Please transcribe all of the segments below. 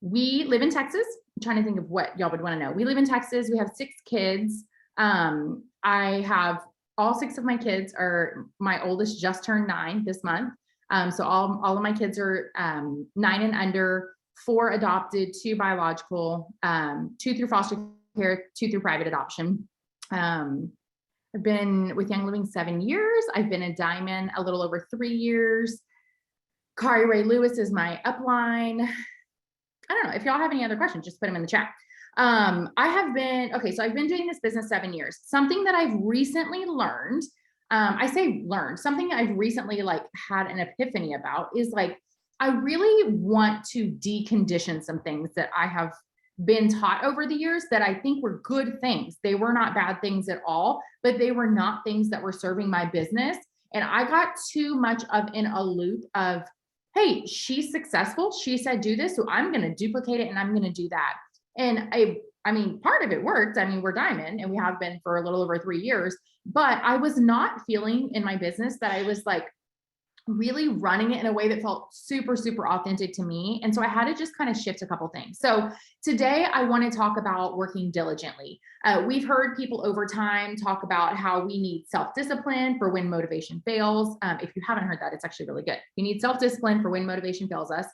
We live in Texas. I'm trying to think of what y'all would want to know. We live in Texas. We have 6 kids. I have all 6 of my kids are, my oldest just turned 9 this month. So all of my kids are 9 and under, 4 adopted, 2 biological, 2 through foster care, 2 through private adoption. I've been with Young Living 7 years. I've been a diamond a little over 3 years. Kari Ray Lewis is my upline. I don't know if y'all have any other questions, just put them in the chat. I've been doing this business 7 years. Something that I've recently learned, something I've recently had an epiphany about is I really want to decondition some things that I have been taught over the years that I think were good things. They were not bad things at all, but they were not things that were serving my business. And I got too much in a loop of, hey, she's successful. She said, do this. So I'm going to duplicate it and I'm going to do that. And I mean, part of it worked. I mean, we're diamond and we have been for a little over 3 years, but I was not feeling in my business that I was really running it in a way that felt super, super authentic to me. And so I had to just kind of shift a couple things. So today I want to talk about working diligently. We've heard people over time talk about how we need self-discipline for when motivation fails. If you haven't heard that, it's actually really good. You need self-discipline for when motivation fails us.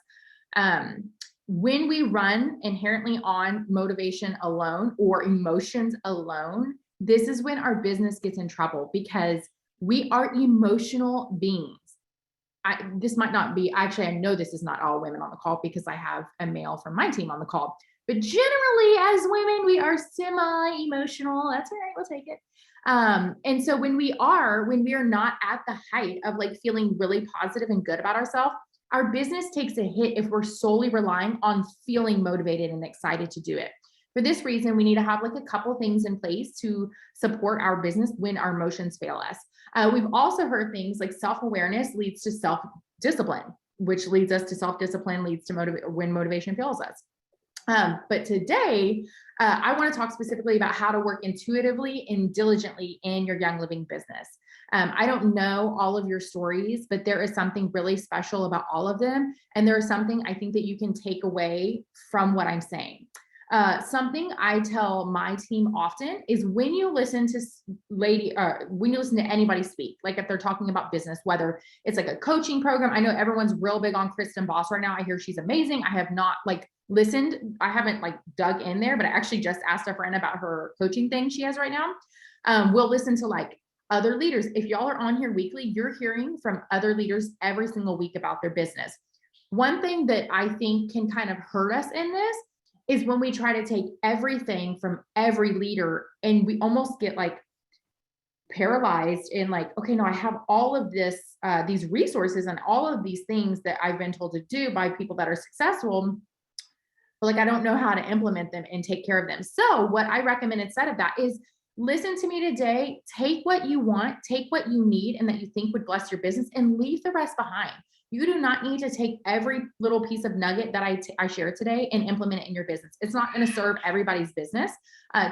When we run inherently on motivation alone or emotions alone, this is when our business gets in trouble because we are emotional beings. This might not be, actually, I know this is not all women on the call because I have a male from my team on the call, but generally as women, we are semi-emotional. That's all right, we'll take it. And so when we are not at the height of feeling really positive and good about ourselves, our business takes a hit if we're solely relying on feeling motivated and excited to do it. For this reason, we need to have a couple things in place to support our business when our emotions fail us. We've also heard things like self-awareness leads to self-discipline, which leads us to self-discipline, leads to when motivation fails us. But today, I want to talk specifically about how to work intuitively and diligently in your Young Living business. I don't know all of your stories, but there is something really special about all of them. And there is something I think that you can take away from what I'm saying. Something I tell my team often is when you listen to anybody speak, if they're talking about business, whether it's a coaching program. I know everyone's real big on Kristen Boss right now. I hear she's amazing. I have not listened. I haven't dug in there, but I actually just asked a friend about her coaching thing she has right now. We'll listen to other leaders. If y'all are on here weekly, you're hearing from other leaders every single week about their business. One thing that I think can kind of hurt us in this is when we try to take everything from every leader and we almost get paralyzed in okay, no, I have all of this, these resources and all of these things that I've been told to do by people that are successful, but I don't know how to implement them and take care of them. So what I recommend instead of that is listen to me today, take what you want, take what you need and that you think would bless your business and leave the rest behind. You do not need to take every little piece of nugget that I share today and implement it in your business. It's not going to serve everybody's business.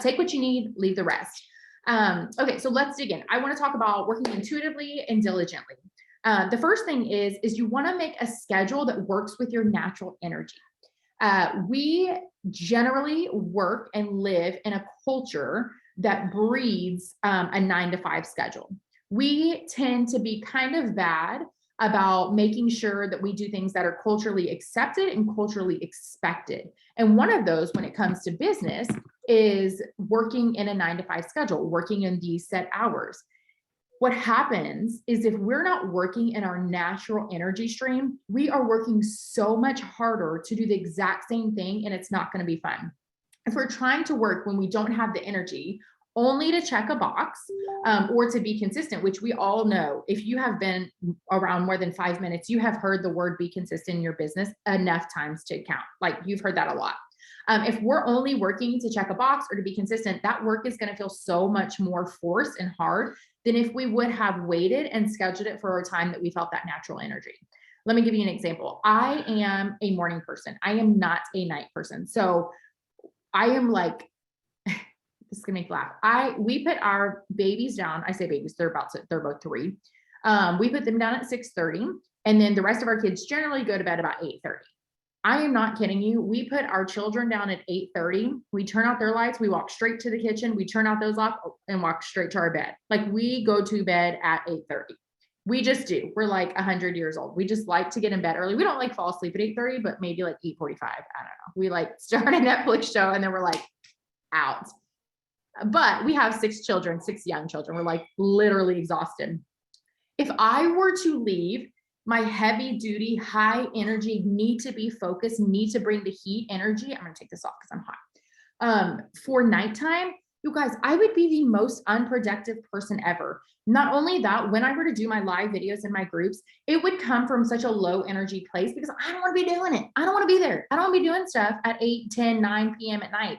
Take what you need, leave the rest. Okay, so let's dig in. I want to talk about working intuitively and diligently. The first thing is you want to make a schedule that works with your natural energy. We generally work and live in a culture that breeds a 9-to-5 schedule. We tend to be kind of bad about making sure that we do things that are culturally accepted and culturally expected. And one of those, when it comes to business, is working in a 9-to-5 schedule, working in these set hours. What happens is if we're not working in our natural energy stream, we are working so much harder to do the exact same thing, and it's not going to be fun. If we're trying to work when we don't have the energy, only to check a box or to be consistent, which we all know, if you have been around more than 5 minutes, you have heard the word be consistent in your business enough times to count. You've heard that a lot. If we're only working to check a box or to be consistent, that work is going to feel so much more forced and hard than if we would have waited and scheduled it for a time that we felt that natural energy. Let me give you an example. I am a morning person. I am not a night person. So I am this is gonna make you laugh. We put our babies down. I say babies, they're both 3. We put them down at 6:30, and then the rest of our kids generally go to bed about 8:30. I am not kidding you. We put our children down at 8:30. We turn out their lights. We walk straight to the kitchen. We turn out those off and walk straight to our bed. Like we go to bed at 8:30. We just do. We're like 100 years old. We just like to get in bed early. We don't like fall asleep at 8:30, but maybe like 8:45. I don't know. We like start a Netflix show and then we're like out. But we have 6 children, 6 young children. We're like literally exhausted. If I were to leave my heavy duty, high energy, need to be focused, need to bring the heat energy, I'm going to take this off because I'm hot. For nighttime, you guys, I would be the most unproductive person ever. Not only that, when I were to do my live videos in my groups, it would come from such a low energy place because I don't want to be doing it. I don't want to be there. I don't want to be doing stuff at 8, 10, 9 p.m. at night.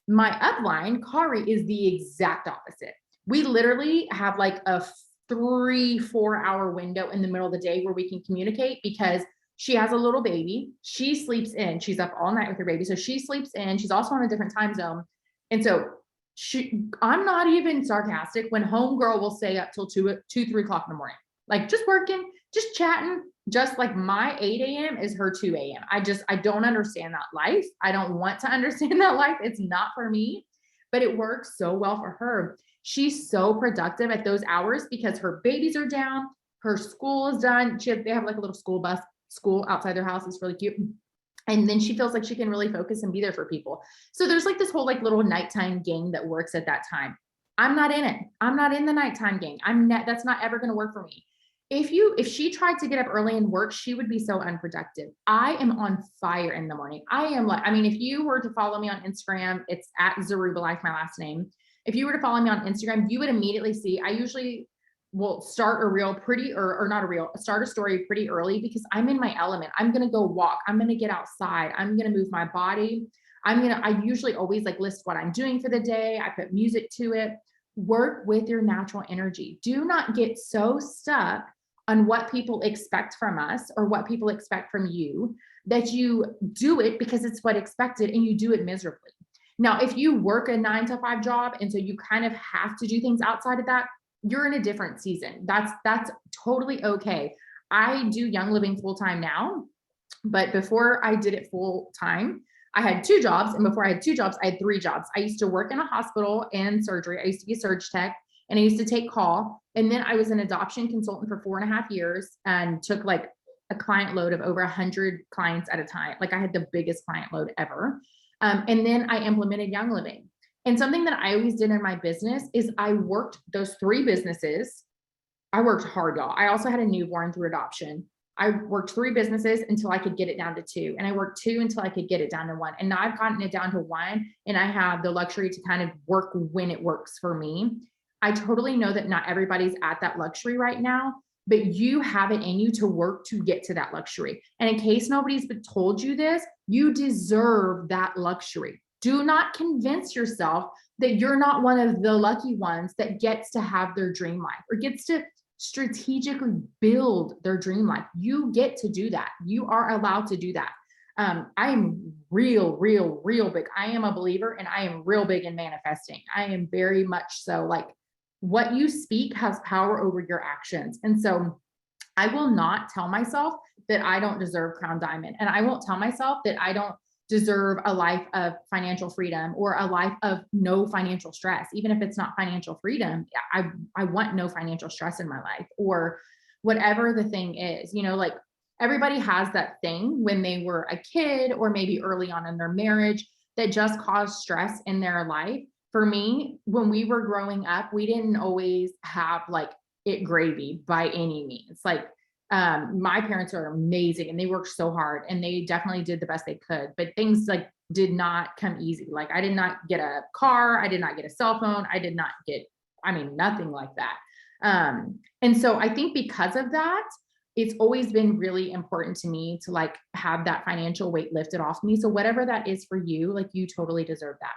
My upline, Kari, is the exact opposite. We literally have like a 3-4 hour window in the middle of the day where we can communicate because she has a little baby. She sleeps in. She's up all night with her baby. So she sleeps in. She's also on a different time zone. And so I'm not even sarcastic when homegirl will stay up till 2, 3 o'clock in the morning, like just working, just chatting, just like my 8 a.m. is her 2 a.m. I don't understand that life. I don't want to understand that life. It's not for me, but it works so well for her. She's so productive at those hours because her babies are down, her school is done. They have like a little school outside their house. It's really cute. And then she feels like she can really focus and be there for people. So there's like this whole like little nighttime gang that works at that time. I'm not in it. I'm not in the nighttime gang. That's not ever going to work for me. If she tried to get up early and work, she would be so unproductive. I am on fire in the morning. If you were to follow me on Instagram, it's at Zaruba Life, my last name. If you were to follow me on Instagram, you would immediately see, I usually will start a reel start a story pretty early because I'm in my element. I'm going to go walk. I'm going to get outside. I'm going to move my body. I usually always like list what I'm doing for the day. I put music to it. Work with your natural energy. Do not get so stuck on what people expect from us or what people expect from you that you do it because it's what expected and you do it miserably. Now, if you work a 9 to 5 job and so you kind of have to do things outside of that, you're in a different season. That's totally okay. I do Young Living full time now, but before I did it full time, I had 2 jobs. And before I had 2 jobs, I had 3 jobs. I used to work in a hospital and surgery. I used to be a surge tech and I used to take call. And then I was an adoption consultant for 4.5 years and took like a client load of over 100 clients at a time. Like I had the biggest client load ever. And then I implemented Young Living. And something that I always did in my business is I worked those 3 businesses. I worked hard, y'all. I also had a newborn through adoption. I worked 3 businesses until I could get it down to 2. And I worked 2 until I could get it down to 1. And now I've gotten it down to 1. And I have the luxury to kind of work when it works for me. I totally know that not everybody's at that luxury right now, but you have it in you to work to get to that luxury. And in case nobody's told you this, you deserve that luxury. Do not convince yourself that you're not one of the lucky ones that gets to have their dream life or gets to strategically build their dream life. You get to do that. You are allowed to do that. I am real big. I am a believer and I am real big in manifesting. I am very much so like what you speak has power over your actions. And so I will not tell myself that I don't deserve Crown Diamond. And I won't tell myself that I don't deserve a life of financial freedom or a life of no financial stress. Even if it's not financial freedom, I want no financial stress in my life or whatever the thing is, like everybody has that thing when they were a kid or maybe early on in their marriage that just caused stress in their life. For me, when we were growing up, we didn't always have like it gravy by any means. Like my parents are amazing and they worked so hard and they definitely did the best they could, but things like did not come easy. Like I did not get a car. I did not get a cell phone. I did not get, nothing like that. And so I think because of that, it's always been really important to me to like have that financial weight lifted off me. So whatever that is for you, like you totally deserve that.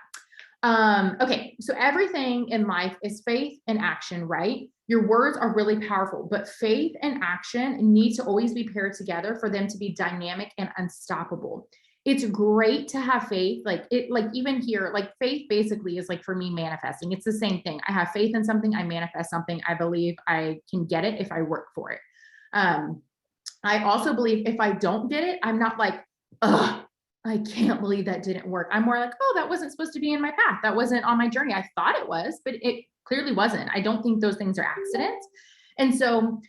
Okay. So everything in life is faith and action, right? Your words are really powerful, but faith and action need to always be paired together for them to be dynamic and unstoppable. It's great to have faith. Like even here, like faith basically is like for me manifesting. It's the same thing. I have faith in something. I manifest something. I believe I can get it if I work for it. I also believe if I don't get it, I'm not like, I can't believe that didn't work. I'm more like, oh, that wasn't supposed to be in my path. That wasn't on my journey. I thought it was, but it clearly wasn't. I don't think those things are accidents. And so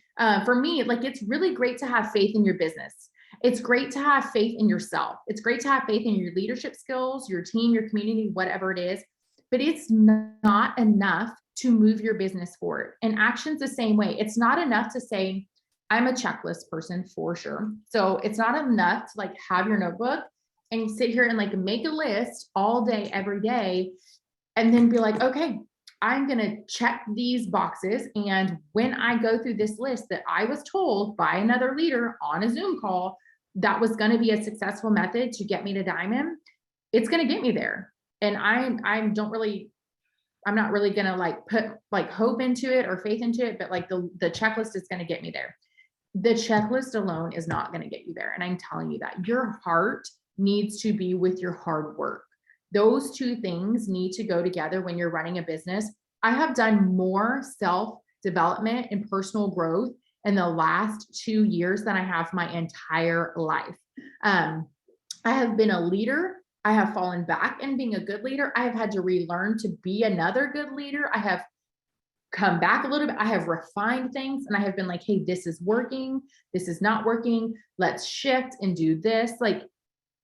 for me, like, it's really great to have faith in your business. It's great to have faith in yourself. It's great to have faith in your leadership skills, your team, your community, whatever it is. But it's not enough to move your business forward. And action's the same way. It's not enough to say, I'm a checklist person for sure. So it's not enough to like have your notebook and sit here and like make a list all day, every day, and then be like, okay, I'm going to check these boxes. And when I go through this list that I was told by another leader on a Zoom call, that was going to be a successful method to get me to diamond, it's going to get me there. And I'm not really going to like put like hope into it or faith into it, but like the checklist is going to get me there. The checklist alone is not going to get you there. And I'm telling you that your heart needs to be with your hard work. Those two things need to go together when you're running a business. I have done more self-development and personal growth in the last 2 years than I have my entire life. I have been a leader. I have fallen back in being a good leader. I have had to relearn to be another good leader. I have come back a little bit. I have refined things and I have been like, hey, this is working. This is not working. Let's shift and do this. Like,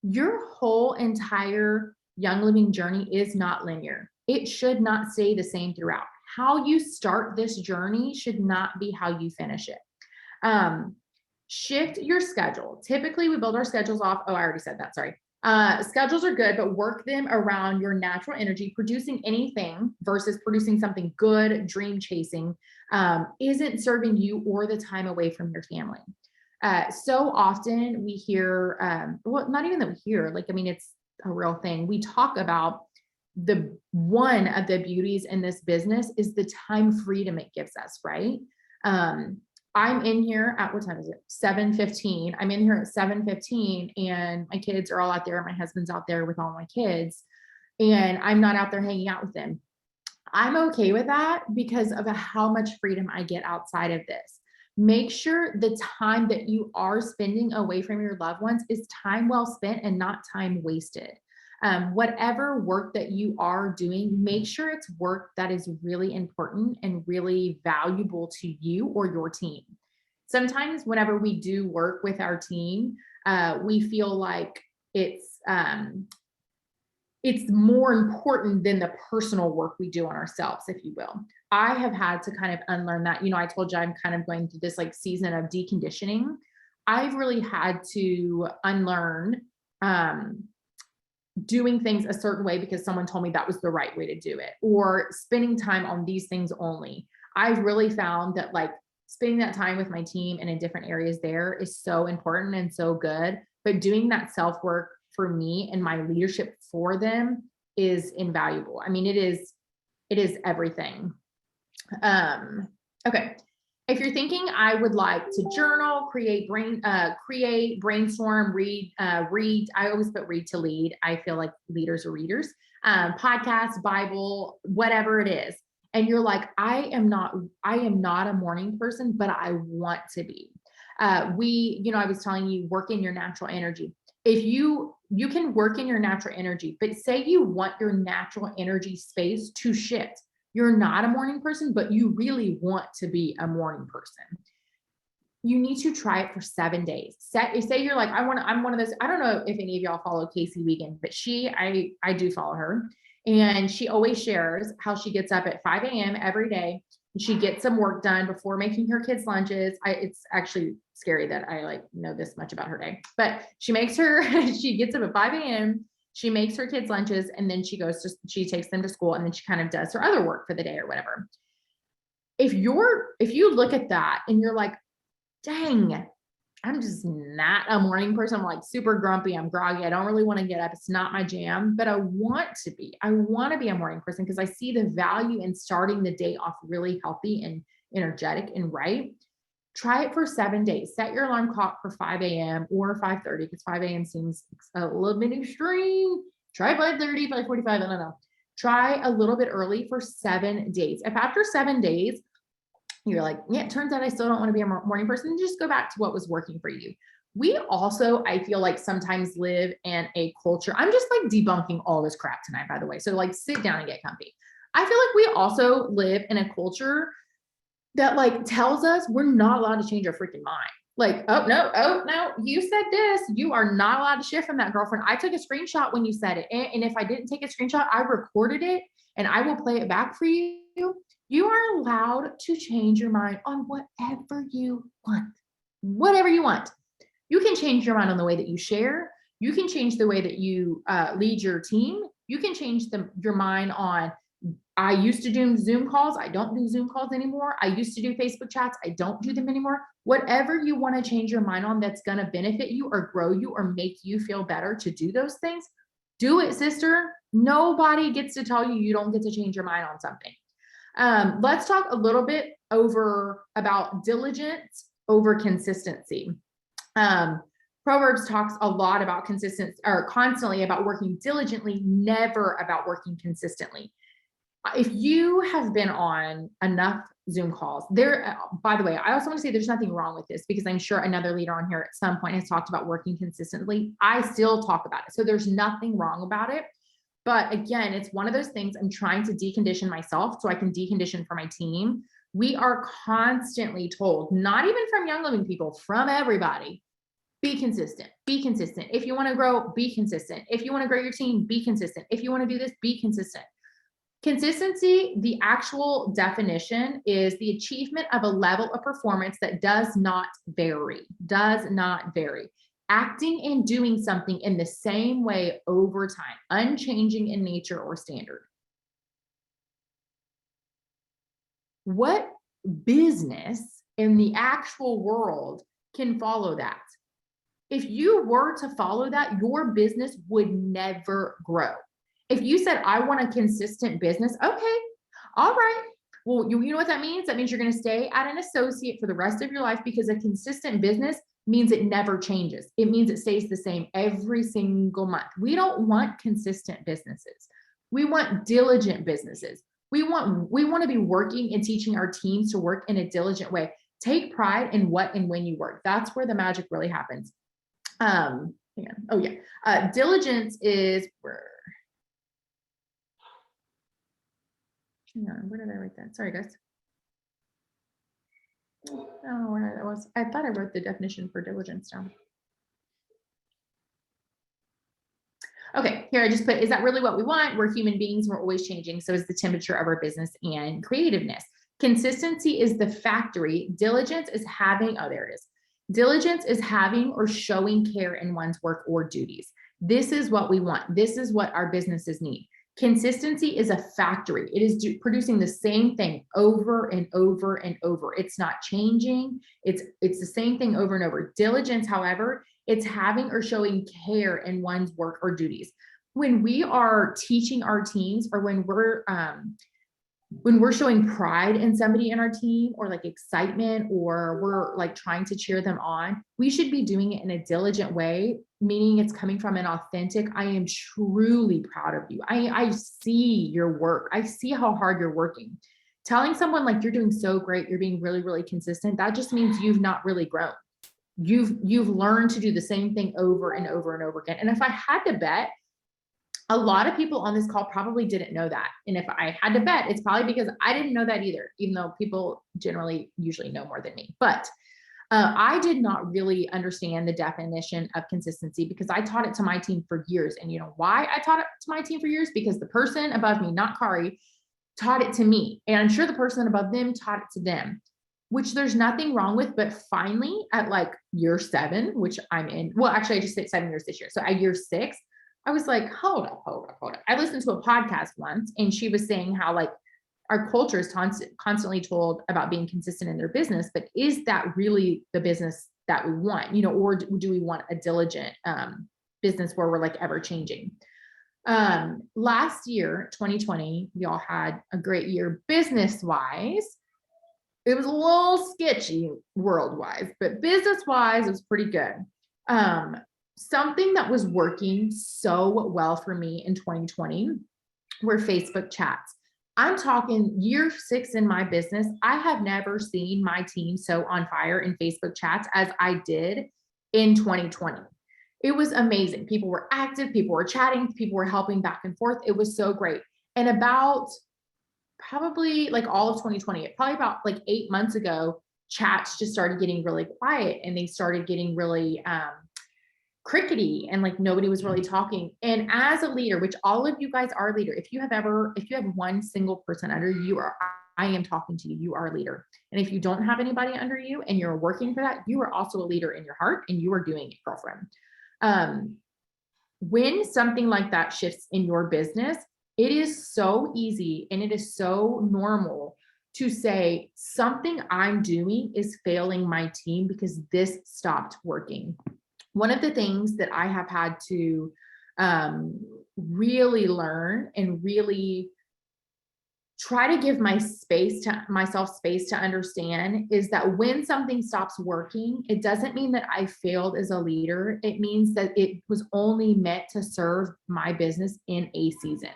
your whole entire Young Living journey is not linear. It should not stay the same throughout. How you start this journey should not be how you finish it. Shift your schedule. Typically, we build our schedules off. Oh, I already said that. Sorry. Schedules are good, but work them around your natural energy. Producing anything versus producing something good, dream chasing, isn't serving you or the time away from your family. So often we hear, well, not even that we hear, like, I mean, it's a real thing. We talk about one of the beauties in this business is the time freedom it gives us, right? I'm in here at, what time is it? 7:15. I'm in here at 7:15 and my kids are all out there. My husband's out there with all my kids and I'm not out there hanging out with them. I'm okay with that because of how much freedom I get outside of this. Make sure the time that you are spending away from your loved ones is time well spent and not time wasted. Whatever work that you are doing, make sure it's work that is really important and really valuable to you or your team. Sometimes whenever we do work with our team, we feel like it's more important than the personal work we do on ourselves, if you will. I have had to kind of unlearn that. You know, I told you I'm kind of going through this like season of deconditioning. I've really had to unlearn doing things a certain way because someone told me that was the right way to do it, or spending time on these things only. I've really found that like spending that time with my team and in different areas there is so important and so good. But doing that self-work for me and my leadership for them is invaluable. I mean, it is everything. Okay. If you're thinking I would like to journal, create, brainstorm, read, I always put read to lead. I feel like leaders are readers, podcast, Bible, whatever it is. And you're like, I am not a morning person, but I want to be. I was telling you, work in your natural energy. If you can work in your natural energy, but say you want your natural energy space to shift. You're not a morning person, but you really want to be a morning person. You need to try it for 7 days. Say you're like, I'm one of those. I don't know if any of y'all follow Casey Wiegand, but I do follow her. And she always shares how she gets up at 5 a.m. every day. And she gets some work done before making her kids' lunches. It's actually scary that I like know this much about her day, but she gets up at 5 a.m. She makes her kids' lunches and then she takes them to school and then she kind of does her other work for the day or whatever. If you look at that and you're like, dang, I'm just not a morning person. I'm like super grumpy. I'm groggy. I don't really want to get up. It's not my jam, but I want to be a morning person because I see the value in starting the day off really healthy and energetic and right. Try it for 7 days. Set your alarm clock for 5 a.m. or 5:30 because 5 a.m. seems a little bit extreme. Try 5:30, 5:45, I don't know. Try a little bit early for 7 days. If after 7 days, you're like, yeah, it turns out I still don't want to be a morning person, just go back to what was working for you. We also, I feel like sometimes live in a culture. I'm just like debunking all this crap tonight, by the way. So like sit down and get comfy. I feel like we also live in a culture that like tells us we're not allowed to change our freaking mind. Like, oh no, you said this. You are not allowed to shift from that, girlfriend. I took a screenshot when you said it. And if I didn't take a screenshot, I recorded it and I will play it back for you. You are allowed to change your mind on whatever you want. Whatever you want. You can change your mind on the way that you share. You can change the way that you lead your team. You can change your mind on, I used to do Zoom calls. I don't do Zoom calls anymore. I used to do Facebook chats. I don't do them anymore. Whatever you want to change your mind on that's going to benefit you or grow you or make you feel better to do those things, do it, sister. Nobody gets to tell you don't get to change your mind on something. Let's talk a little bit about diligence over consistency. Proverbs talks a lot about consistency, or constantly about working diligently, never about working consistently. If you have been on enough Zoom calls by the way, I also want to say there's nothing wrong with this, because I'm sure another leader on here at some point has talked about working consistently. I still talk about it. So there's nothing wrong about it. But again, it's one of those things I'm trying to decondition myself so I can decondition for my team. We are constantly told, not even from Young Living people, from everybody, be consistent, be consistent. If you want to grow, be consistent. If you want to grow your team, be consistent. If you want to do this, be consistent. Consistency, the actual definition, is the achievement of a level of performance that does not vary, acting and doing something in the same way over time, unchanging in nature or standard. What business in the actual world can follow that? If you were to follow that, your business would never grow. If you said, I want a consistent business, okay, all right. Well, you know what that means? That means you're going to stay at an associate for the rest of your life, because a consistent business means it never changes. It means it stays the same every single month. We don't want consistent businesses. We want diligent businesses. We want to be working and teaching our teams to work in a diligent way. Take pride in what and when you work. That's where the magic really happens. Diligence is where did I write that? Sorry, guys. I don't know where that was. I thought I wrote the definition for diligence down. Okay, here I just put, is that really what we want? We're human beings, we're always changing. So is the temperature of our business and creativeness. Consistency is the factory. Diligence is having, there it is. Diligence is having or showing care in one's work or duties. This is what we want. This is what our businesses need. Consistency is a factory. It is producing the same thing over and over and over. It's not changing. It's the same thing over and over. Diligence, however, it's having or showing care in one's work or duties. When we are teaching our teams, or when we're showing pride in somebody in our team, or like excitement, or we're like trying to cheer them on, we should be doing it in a diligent way, meaning it's coming from an authentic, I am truly proud of you. I see your work. I see how hard you're working. Telling someone like you're doing so great, you're being really, really consistent, that just means you've not really grown. You've learned to do the same thing over and over and over again. And if I had to bet, a lot of people on this call probably didn't know that. And if I had to bet, it's probably because I didn't know that either, even though people usually know more than me. But I did not really understand the definition of consistency, because I taught it to my team for years. And you know why I taught it to my team for years? Because the person above me, not Kari, taught it to me. And I'm sure the person above them taught it to them, which there's nothing wrong with. But finally, at like year 7, which I'm in, well, actually I just did 7 years this year. So at year 6, I was like, hold up. I listened to a podcast once, and she was saying how like our culture is constantly told about being consistent in their business, but is that really the business that we want? Or do we want a diligent business where we're like ever changing? Last year, 2020, we all had a great year business wise. It was a little sketchy world wise, but business wise, it was pretty good. Something that was working so well for me in 2020 were Facebook chats. I'm talking year 6 in my business. I have never seen my team so on fire in Facebook chats as I did in 2020. It was amazing. People were active, people were chatting, people were helping back and forth. It was so great. And about probably like all of 2020, probably about like 8 months ago, chats just started getting really quiet and they started getting really crickety and like nobody was really talking. And as a leader, which all of you guys are a leader, if you have one single person under you, I am talking to you, you are a leader. And if you don't have anybody under you and you're working for that, you are also a leader in your heart and you are doing it, girlfriend. When something like that shifts in your business, it is so easy and it is so normal to say something I'm doing is failing my team because this stopped working. One of the things that I have had to really learn and really try to give myself space to understand is that when something stops working, it doesn't mean that I failed as a leader. It means that it was only meant to serve my business in a season.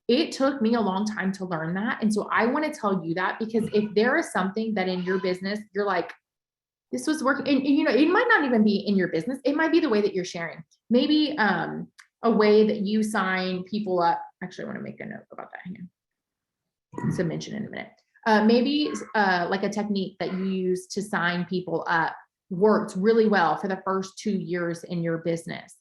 It took me a long time to learn that. And so I want to tell you that, because if there is something that in your business, you're like, this was working, and you know, it might not even be in your business. It might be the way that you're sharing. Maybe a way that you sign people up. Actually, I want to make a note about that. Hang on. To mention in a minute. Maybe like a technique that you use to sign people up worked really well for the first 2 years in your business.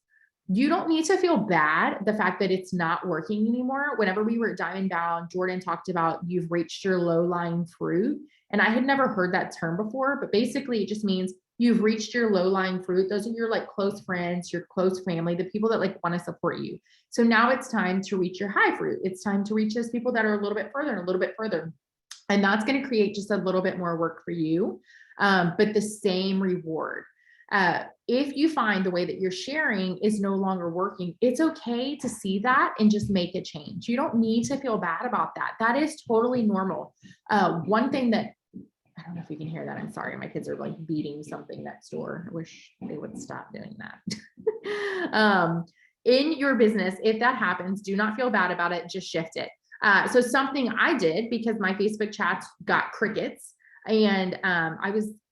You don't need to feel bad the fact that it's not working anymore. Whenever we were at Diamond Bound, Jordan talked about you've reached your low-lying fruit. And I had never heard that term before, but basically it just means you've reached your low-lying fruit. Those are your like close friends, your close family, the people that like want to support you. So now it's time to reach your high fruit. It's time to reach those people that are a little bit further and a little bit further. And that's going to create just a little bit more work for you, but the same reward. If you find the way that you're sharing is no longer working, it's okay to see that and just make a change. You don't need to feel bad about that. That is totally normal. One thing that, I don't know if you can hear that. I'm sorry. My kids are like beating something next door. I wish they would stop doing that. In your business, if that happens, do not feel bad about it. Just shift it. So something I did, because my Facebook chats got crickets, and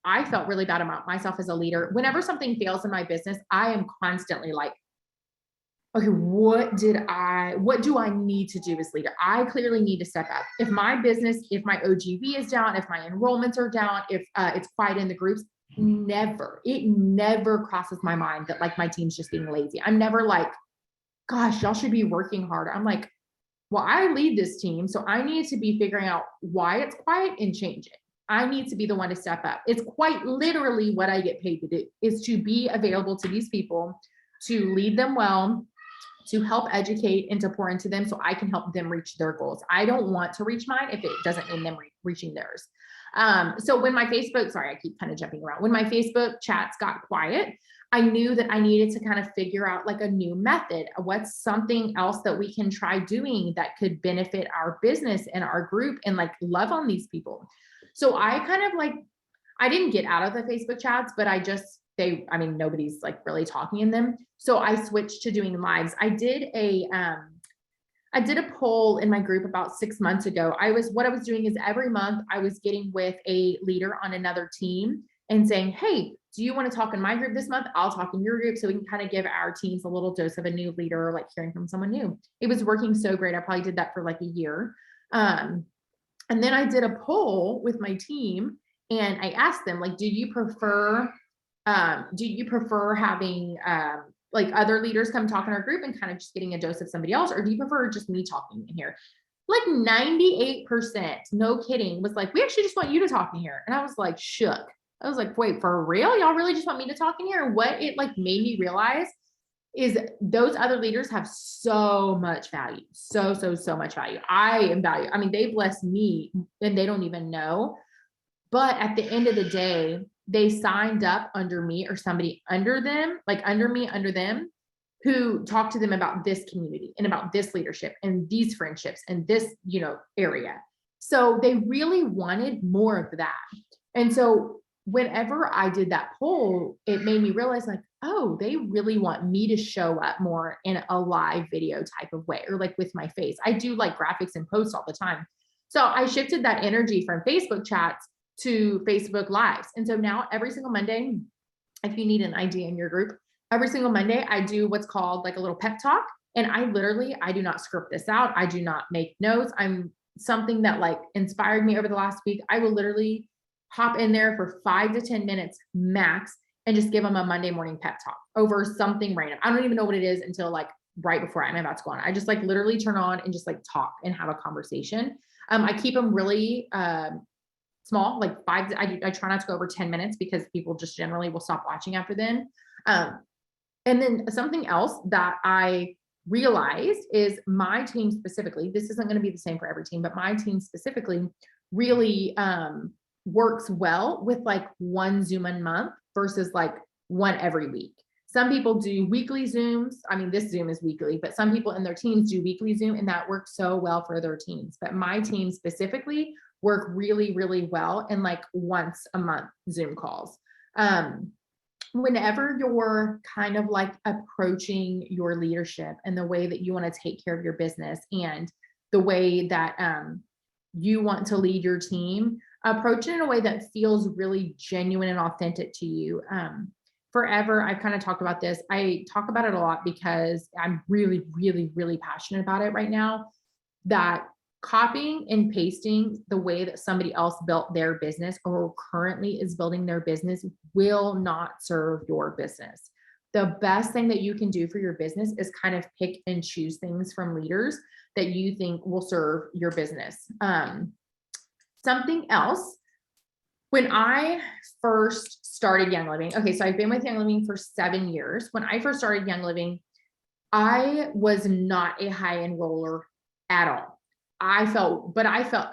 I felt really bad about myself as a leader. Whenever something fails in my business, I am constantly like, okay, what do I need to do as leader? I clearly need to step up. If my business, if my OGV is down, if my enrollments are down, if it's quiet in the groups, it never crosses my mind that like my team's just being lazy. I'm never like, gosh, y'all should be working harder. I'm like, well, I lead this team, so I need to be figuring out why it's quiet and change it. I need to be the one to step up. It's quite literally what I get paid to do, is to be available to these people, to lead them well, to help educate and to pour into them so I can help them reach their goals. I don't want to reach mine if it doesn't mean them reaching theirs. So when my Facebook, sorry, I keep kind of jumping around. When my Facebook chats got quiet, I knew that I needed to kind of figure out like a new method. What's something else that we can try doing that could benefit our business and our group and like love on these people. So I kind of like, I didn't get out of the Facebook chats, but nobody's like really talking in them. So I switched to doing lives. I did a poll in my group about 6 months ago. What I was doing is every month I was getting with a leader on another team and saying, hey, do you want to talk in my group this month? I'll talk in your group. So we can kind of give our teams a little dose of a new leader, or like hearing from someone new. It was working so great. I probably did that for like a year. And then I did a poll with my team and I asked them, like, do you prefer having like other leaders come talk in our group and kind of just getting a dose of somebody else? Or do you prefer just me talking in here? Like 98%, no kidding, was like, we actually just want you to talk in here. And I was like, shook. I was like, wait, for real? Y'all really just want me to talk in here? And what it like made me realize is those other leaders have so much value. So much value. I am value. I mean, they bless me and they don't even know. But at the end of the day, they signed up under me or somebody under them, like under me, under them, who talked to them about this community and about this leadership and these friendships and this, area. So they really wanted more of that. And so whenever I did that poll, it made me realize like, oh, they really want me to show up more in a live video type of way, or like with my face. I do like graphics and posts all the time. So I shifted that energy from Facebook chats to Facebook lives. And so now every single Monday, if you need an idea in your group, every single Monday, I do what's called like a little pep talk. And I do not script this out. I do not make notes. I'm something that like inspired me over the last week. I will literally hop in there for 5 to 10 minutes max and just give them a Monday morning pep talk over something random. I don't even know what it is until like right before I'm about to go on. I just like literally turn on and just like talk and have a conversation. I keep them really small, like I try not to go over 10 minutes because people just generally will stop watching after then. And then something else that I realized is my team specifically, this isn't going to be the same for every team, but my team specifically really works well with like one Zoom a month versus like one every week. Some people do weekly Zooms. I mean, this Zoom is weekly, but some people in their teams do weekly Zoom, and that works so well for their teams. But my team specifically work really, really well in like once a month Zoom calls. Whenever you're kind of like approaching your leadership and the way that you want to take care of your business and the way that you want to lead your team, approach it in a way that feels really genuine and authentic to you. Forever, I've kind of talked about this. I talk about it a lot because I'm really, really, really passionate about it right now, that copying and pasting the way that somebody else built their business or currently is building their business will not serve your business. The best thing that you can do for your business is kind of pick and choose things from leaders that you think will serve your business. Something else, when I first started Young Living, okay, so I've been with Young Living for 7 years. When I first started Young Living, I was not a high enroller at all. I felt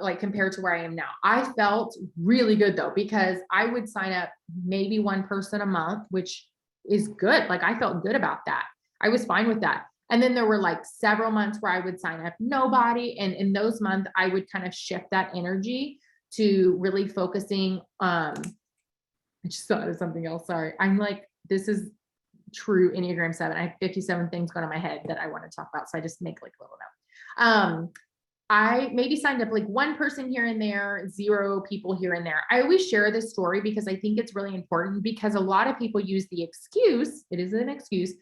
like compared to where I am now, I felt really good though, because I would sign up maybe one person a month, which is good. Like I felt good about that. I was fine with that. And then there were like several months where I would sign up nobody. And in those months, I would kind of shift that energy to really focusing. I just thought of something else. Sorry. I'm like, this is true Enneagram 7. I have 57 things going on in my head that I want to talk about. So I just make like a little note. I maybe signed up like one person here and there, 0 people here and there. I always share this story because I think it's really important, because a lot of people use the excuse, it is an excuse,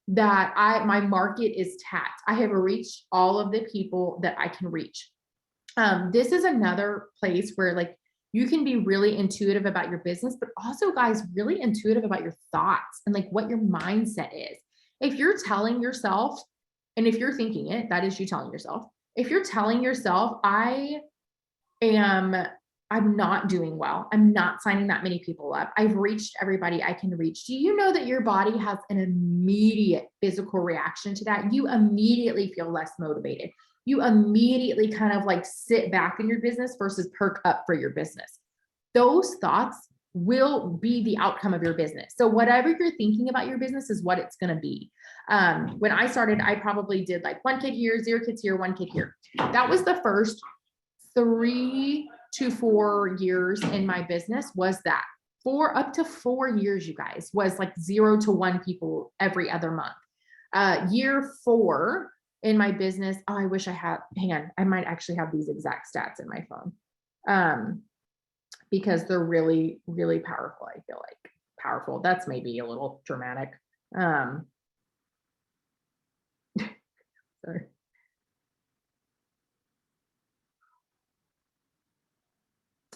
that my market is tapped. I have reached all of the people that I can reach. This is another place where like you can be really intuitive about your business, but also guys, really intuitive about your thoughts and like what your mindset is. If you're telling yourself, and if you're thinking it, that is you telling yourself. If you're telling yourself, I'm not doing well, I'm not signing that many people up, I've reached everybody I can reach. Do you know that your body has an immediate physical reaction to that? You immediately feel less motivated. You immediately kind of like sit back in your business versus perk up for your business. Those thoughts will be the outcome of your business. So whatever you're thinking about your business is what it's going to be. When I started, I probably did like 1 kid here, 0 kids here, 1 kid here. That was the first 3 to 4 years in my business, was that up to 4 years, you guys, was like 0 to 1 people every other month. Year 4 in my business, oh, I wish I had, hang on, I might actually have these exact stats in my phone. Because they're really, really powerful. I feel like powerful. That's maybe a little dramatic. Sorry.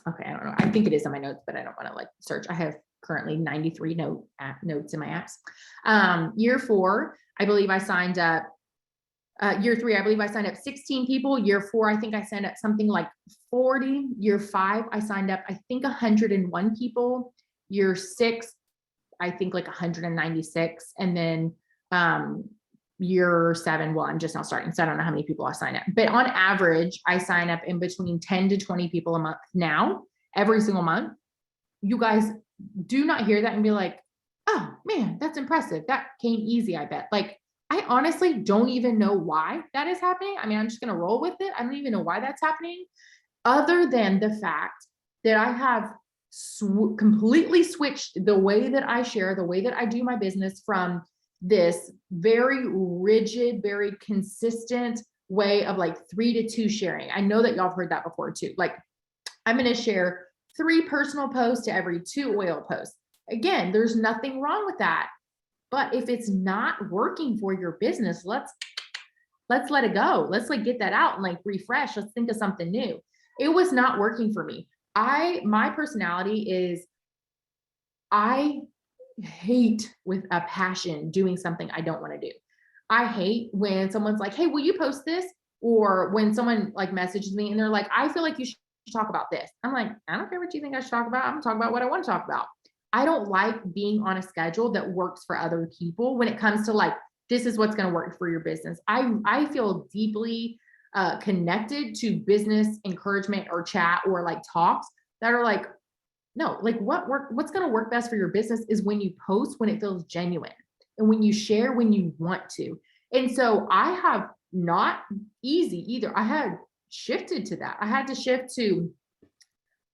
Okay, I don't know. I think it is in my notes, but I don't want to like search. I have currently 93 notes in my apps. Year 4, I believe I signed up. Year 3, I believe I signed up 16 people. Year 4, I think I signed up something like 40. Year 5, I signed up, I think 101 people. Year 6, I think like 196. And then year 7, well, I'm just now starting, so I don't know how many people I sign up. But on average, I sign up in between 10 to 20 people a month now, every single month. You guys do not hear that and be like, oh man, that's impressive. That came easy, I bet. Like, I honestly don't even know why that is happening. I mean, I'm just going to roll with it. I don't even know why that's happening, other than the fact that I have completely switched the way that I share, the way that I do my business, from this very rigid, very consistent way of like 3 to 2 sharing. I know that y'all have heard that before too. Like, I'm going to share 3 personal posts to every 2 oil posts. Again, there's nothing wrong with that. But if it's not working for your business, let's let it go. Let's like get that out and like refresh. Let's think of something new. It was not working for me. My personality is, I hate with a passion doing something I don't want to do. I hate when someone's like, "Hey, will you post this?" Or when someone like messages me and they're like, "I feel like you should talk about this." I'm like, "I don't care what you think I should talk about. I'm gonna talk about what I want to talk about." I don't like being on a schedule that works for other people when it comes to like, this is what's going to work for your business. I feel deeply connected to business encouragement or chat or like talks that are like, no, like what's going to work best for your business is when you post when it feels genuine and when you share when you want to. And so I have not easy either. I had shifted to that. I had to shift to,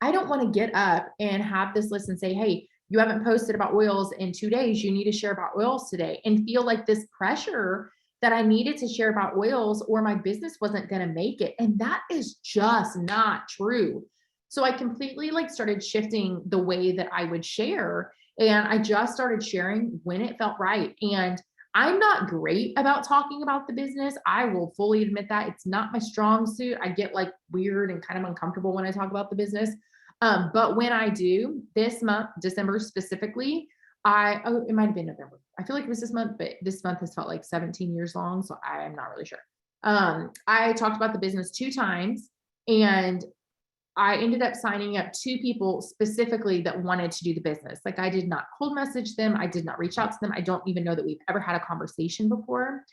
I don't want to get up and have this list and say, "Hey, you haven't posted about oils in 2 days. You need to share about oils today," and feel like this pressure that I needed to share about oils or my business wasn't going to make it. And that is just not true. So I completely like started shifting the way that I would share. And I just started sharing when it felt right. And I'm not great about talking about the business. I will fully admit that it's not my strong suit. I get like weird and kind of uncomfortable when I talk about the business. But when I do this month, December specifically, it might have been November. I feel like it was this month, but this month has felt like 17 years long. So I am not really sure. I talked about the business 2 times, and I ended up signing up 2 people specifically that wanted to do the business. Like I did not cold message them. I did not reach out to them. I don't even know that we've ever had a conversation before.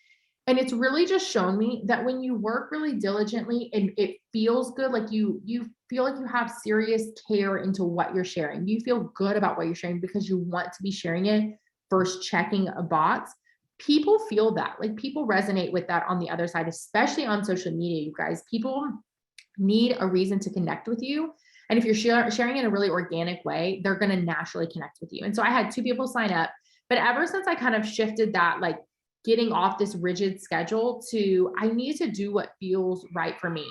And it's really just shown me that when you work really diligently and it feels good, like you feel like you have serious care into what you're sharing. You feel good about what you're sharing because you want to be sharing it versus checking a box. People feel that. Like people resonate with that on the other side, especially on social media, you guys. People need a reason to connect with you. And if you're sharing in a really organic way, they're going to naturally connect with you. And so I had 2 people sign up, but ever since I kind of shifted that, like getting off this rigid schedule to, I need to do what feels right for me.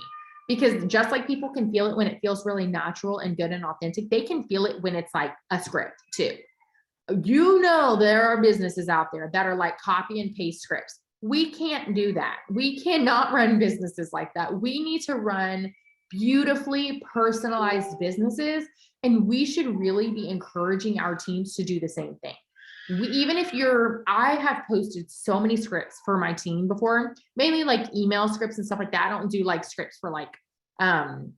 Because just like people can feel it when it feels really natural and good and authentic, they can feel it when it's like a script too. You know, there are businesses out there that are like copy and paste scripts. We can't do that. We cannot run businesses like that. We need to run beautifully personalized businesses, and we should really be encouraging our teams to do the same thing. Even if I have posted so many scripts for my team before, mainly like email scripts and stuff like that. I don't do like scripts for like, well,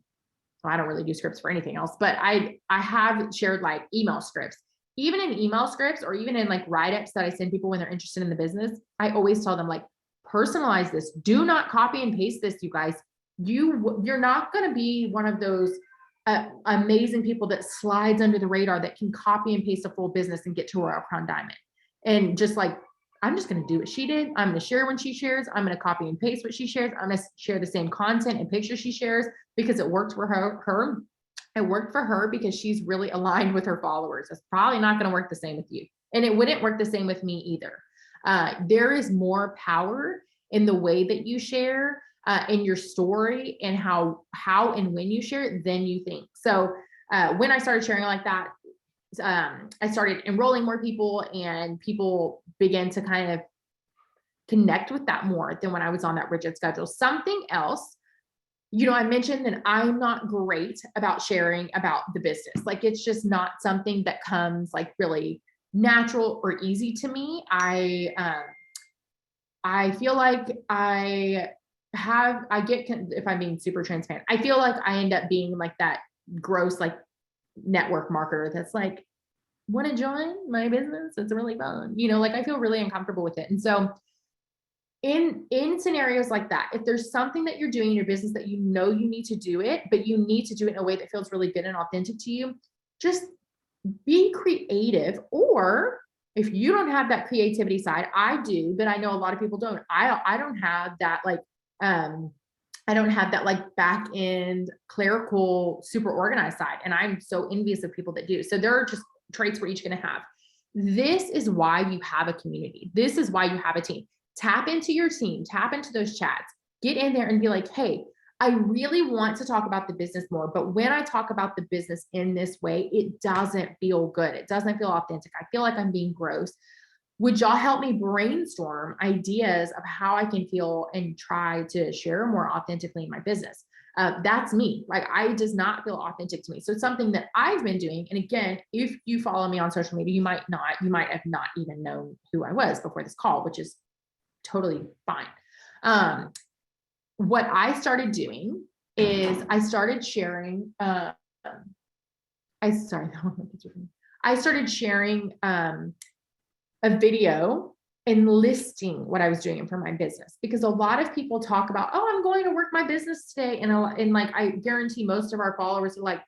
I don't really do scripts for anything else, but I have shared like email scripts. Even in email scripts or even in like write-ups that I send people when they're interested in the business, I always tell them like, personalize this. Do not copy and paste this, you guys. You're not going to be one of those amazing people that slides under the radar that can copy and paste a full business and get to Royal Crown Diamond. And just like, I'm just going to do what she did. I'm going to share when she shares. I'm going to copy and paste what she shares. I'm going to share the same content and pictures she shares because it worked for her. It worked for her because she's really aligned with her followers. It's probably not going to work the same with you. And it wouldn't work the same with me either. There is more power in the way that you share in your story and how and when you share it than you think. So when I started sharing like that, I started enrolling more people, and people began to kind of connect with that more than when I was on that rigid schedule. Something else, I mentioned that I'm not great about sharing about the business. Like it's just not something that comes like really natural or easy to me. I feel like if I'm being super transparent, I feel like I end up being like that gross, like network marketer that's like, want to join my business? It's really fun. Like I feel really uncomfortable with it. And so in scenarios like that, if there's something that you're doing in your business that you need to do it, but you need to do it in a way that feels really good and authentic to you, just be creative. Or if you don't have that creativity side, I do, but I know a lot of people don't. I don't have that like I don't have that like back end clerical super organized side, and I'm so envious of people that do. So there are just traits we're each going to have. This is why you have a community. This is why you have a team. Tap into your team, tap into those chats, get in there and be like, hey, I really want to talk about the business more, but when I talk about the business in this way, it doesn't feel good. It doesn't feel authentic. I feel like I'm being gross. Would y'all help me brainstorm ideas of how I can feel and try to share more authentically in my business? That's me. Like, I does not feel authentic to me. So it's something that I've been doing. And again, if you follow me on social media, you might have not even known who I was before this call, which is totally fine. What I started doing is I started sharing, I started sharing a video and listing what I was doing for my business, because a lot of people talk about, oh, I'm going to work my business today. And like, I guarantee most of our followers are like,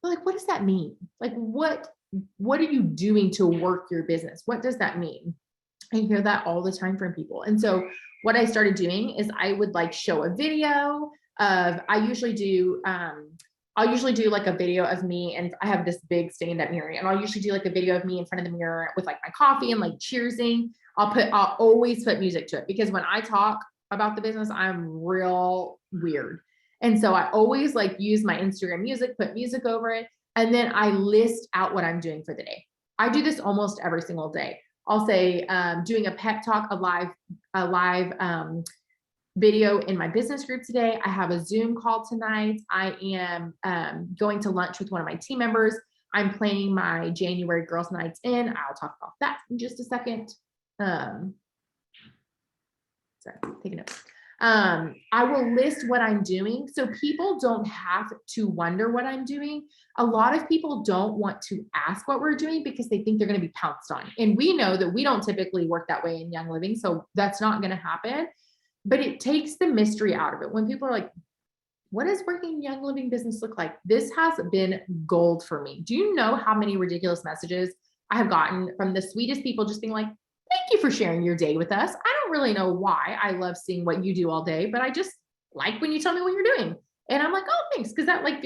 what does that mean? Like, what are you doing to work your business? What does that mean? I hear that all the time from people. And so what I started doing is I would like show a video of, I'll usually do like a video of me, and I have this big stand-up mirror, and I'll usually do like a video of me in front of the mirror with like my coffee and like cheersing. I'll always put music to it, because when I talk about the business, I'm real weird. And so I always like use my Instagram music, put music over it, and then I list out what I'm doing for the day. I do this almost every single day. I'll say, doing a pep talk, a live video in my business group today. I have a Zoom call tonight. I am going to lunch with one of my team members. I'm planning my January girls' nights in. I'll talk about that in just a second. Sorry, take a note. I will list what I'm doing so people don't have to wonder what I'm doing. A lot of people don't want to ask what we're doing because they think they're going to be pounced on. And we know that we don't typically work that way in Young Living, so that's not going to happen. But it takes the mystery out of it. When people are like, what does working Young Living business look like? This has been gold for me. Do you know how many ridiculous messages I have gotten from the sweetest people just being like, thank you for sharing your day with us. I don't really know why I love seeing what you do all day, but I just like when you tell me what you're doing. And I'm like, oh, thanks. Cause that like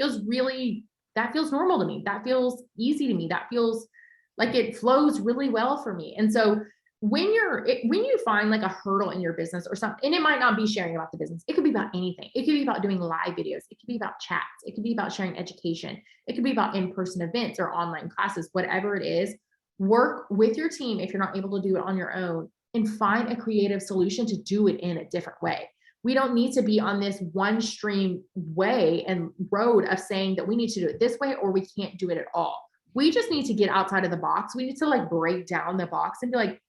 that feels normal to me. That feels easy to me. That feels like it flows really well for me. And so when you find like a hurdle in your business or something, and it might not be sharing about the business, it could be about anything. It could be about doing live videos. It could be about chats. It could be about sharing education. It could be about in-person events or online classes, whatever it is. Work with your team if you're not able to do it on your own, and find a creative solution to do it in a different way. We don't need to be on this one stream way and road of saying that we need to do it this way or we can't do it at all. We just need to get outside of the box. We need to like break down the box and be like,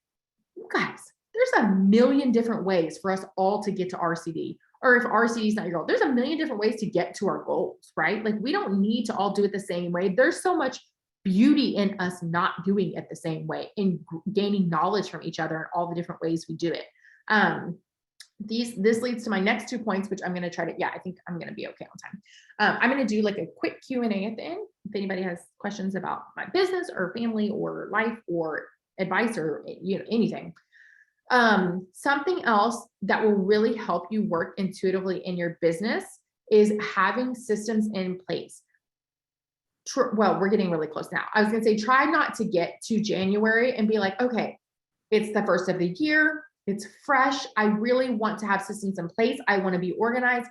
guys, there's a million different ways for us all to get to RCD. Or if RCD is not your goal, there's a million different ways to get to our goals, right? Like, we don't need to all do it the same way. There's so much beauty in us not doing it the same way and gaining knowledge from each other and all the different ways we do it. This leads to my next 2 points, which I'm going to try to, I think I'm going to be okay on time. I'm going to do like a quick Q&A at the end. If anybody has questions about my business or family or life or advice or anything. Something else that will really help you work intuitively in your business is having systems in place. Well, we're getting really close now. I was going to say, try not to get to January and be like, okay, it's the first of the year. It's fresh. I really want to have systems in place. I want to be organized.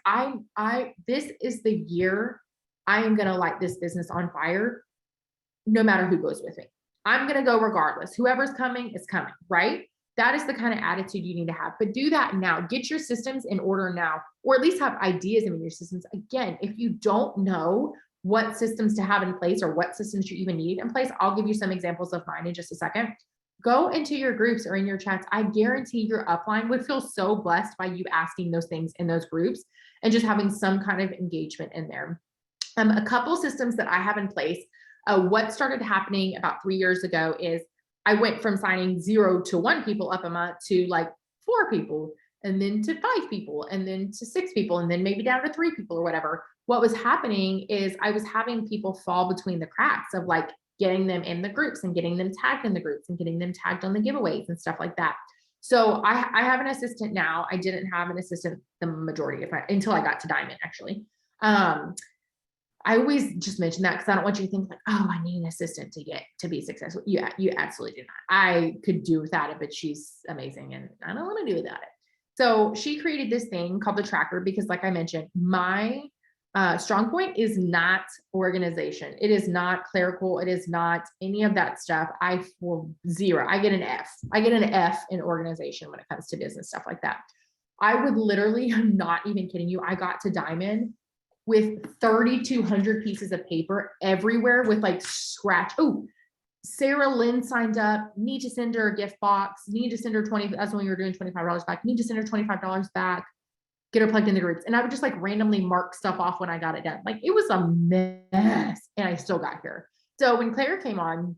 This is the year I am going to light this business on fire, no matter who goes with me. I'm going to go regardless. Whoever's coming is coming, right? That is the kind of attitude you need to have. But do that now. Get your systems in order now, or at least have ideas in your systems. Again, if you don't know what systems to have in place or what systems you even need in place, I'll give you some examples of mine in just a second. Go into your groups or in your chats. I guarantee your upline would feel so blessed by you asking those things in those groups and just having some kind of engagement in there. A couple systems that I have in place. What started happening about 3 years ago is I went from signing 0 to 1 people up a month to like 4 people, and then to 5 people, and then to 6 people, and then maybe down to 3 people or whatever. What was happening is I was having people fall between the cracks of like getting them in the groups and getting them tagged in the groups and getting them tagged on the giveaways and stuff like that. So I have an assistant now. I didn't have an assistant the majority of until I got to Diamond, actually. I always just mention that because I don't want you to think like, oh, I need an assistant to be successful. You absolutely do not. I could do without it, but she's amazing and I don't want to do without it. So she created this thing called the tracker because, like I mentioned, my strong point is not organization. It is not clerical. It is not any of that stuff. I will zero. I get an F. I get an F in organization when it comes to business stuff like that. I would literally, I'm not even kidding you. I got to Diamond with 3,200 pieces of paper everywhere with like scratch. Oh, Sarah Lynn signed up, need to send her a gift box, need to send her 20, that's when we were doing $25 back, need to send her $25 back, get her plugged in the groups. And I would just like randomly mark stuff off when I got it done. Like it was a mess and I still got here. So when Claire came on,